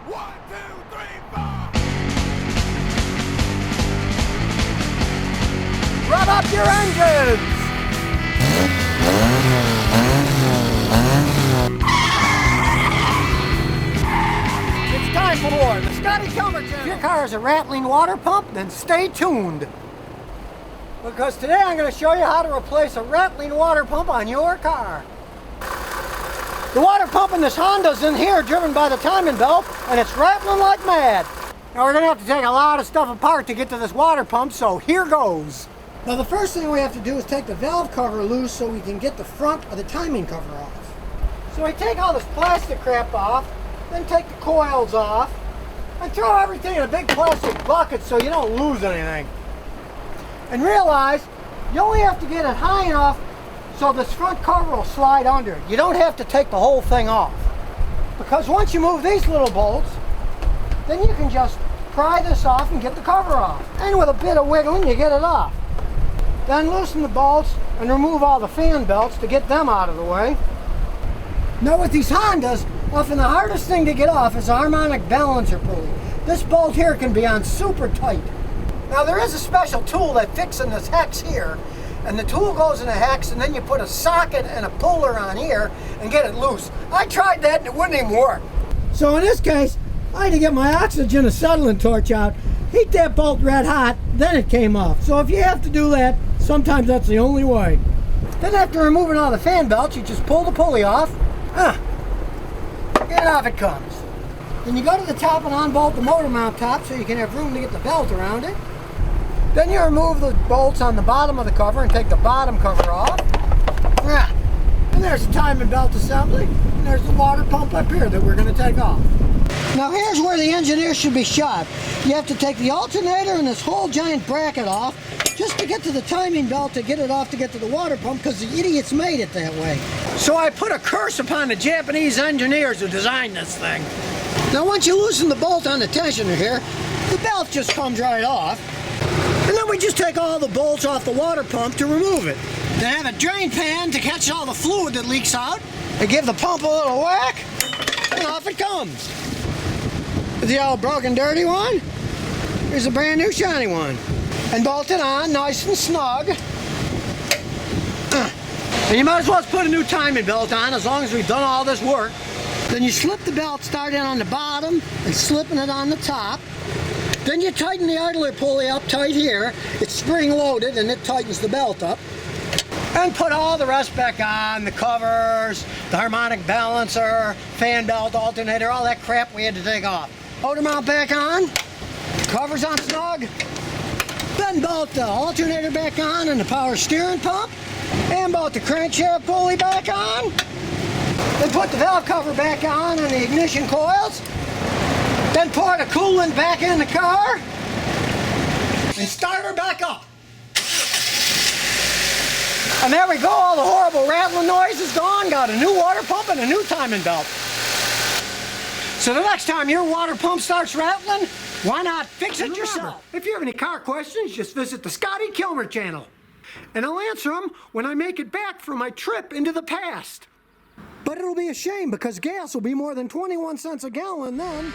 1, 2, 3, 4. Rev up your engines! It's time for the Scotty Kilmer channel. If your car is a Rattling water pump, then stay tuned. Because today I'm going to show you how to replace a Rattling water pump on your car. The water pump in this Honda's in here, driven by the timing belt, and it's rattling like mad. Now we're going to have to take a lot of stuff apart to get to this water pump, so here goes. Now the first thing we have to do is take the valve cover loose so we can get the front of the timing cover off. So we take all this plastic crap off, then take the coils off, and throw everything in a big plastic bucket so you don't lose anything. And realize you only have to get it high enough so this front cover will slide under. You don't have to take the whole thing off. Because once you move these little bolts, then you can just pry this off and get the cover off. And with a bit of wiggling, you get it off. Then loosen the bolts and remove all the fan belts to get them out of the way. Now with these Hondas, often the hardest thing to get off is the harmonic balancer pulley. This bolt here can be on super tight. Now there is a special tool that fits in this hex here, and the tool goes in the hex, and then you put a socket and a puller on here and get it loose. I tried that and it wouldn't even work. So in this case, I had to get my oxygen acetylene torch out, heat that bolt red hot, then it came off. So if you have to do that, sometimes that's the only way. Then after removing all the fan belts, you just pull the pulley off, and off it comes. Then you go to the top and unbolt the motor mount top so you can have room to get the belt around it. Then you remove the bolts on the bottom of the cover and take the bottom cover off. And there's the timing belt assembly. And there's the water pump up here that we're going to take off. Now here's where the engineer should be shot. You have to take the alternator and this whole giant bracket off just to get to the timing belt to get it off to get to the water pump, because the idiots made it that way. So I put a curse upon the Japanese engineers who designed this thing. Now once you loosen the bolt on the tensioner here, the belt just comes right off. And then we just take all the bolts off the water pump to remove it. Then have a drain pan to catch all the fluid that leaks out, and give the pump a little whack, and off it comes. The old broken dirty one, here's a brand new shiny one. And bolt it on nice and snug. And you might as well put a new timing belt on as long as we've done all this work. Then you slip the belt starting on the bottom and slipping it on the top. Then you tighten the idler pulley up tight here. It's spring loaded and it tightens the belt up. And put all the rest back on, the covers, the harmonic balancer, fan belt, alternator, all that crap we had to take off. Motor mount back on, covers on snug. Then bolt the alternator back on and the power steering pump. And bolt the crankshaft pulley back on. Then put the valve cover back on and the ignition coils. Then pour the coolant back in the car and start her back up. And there we go, all the horrible rattling noise is gone. Got a new water pump and a new timing belt. So the next time your water pump starts rattling, why not fix it yourself? If you have any car questions, just visit the Scotty Kilmer channel. And I'll answer them when I make it back from my trip into the past. But it'll be a shame because gas will be more than 21 cents a gallon then.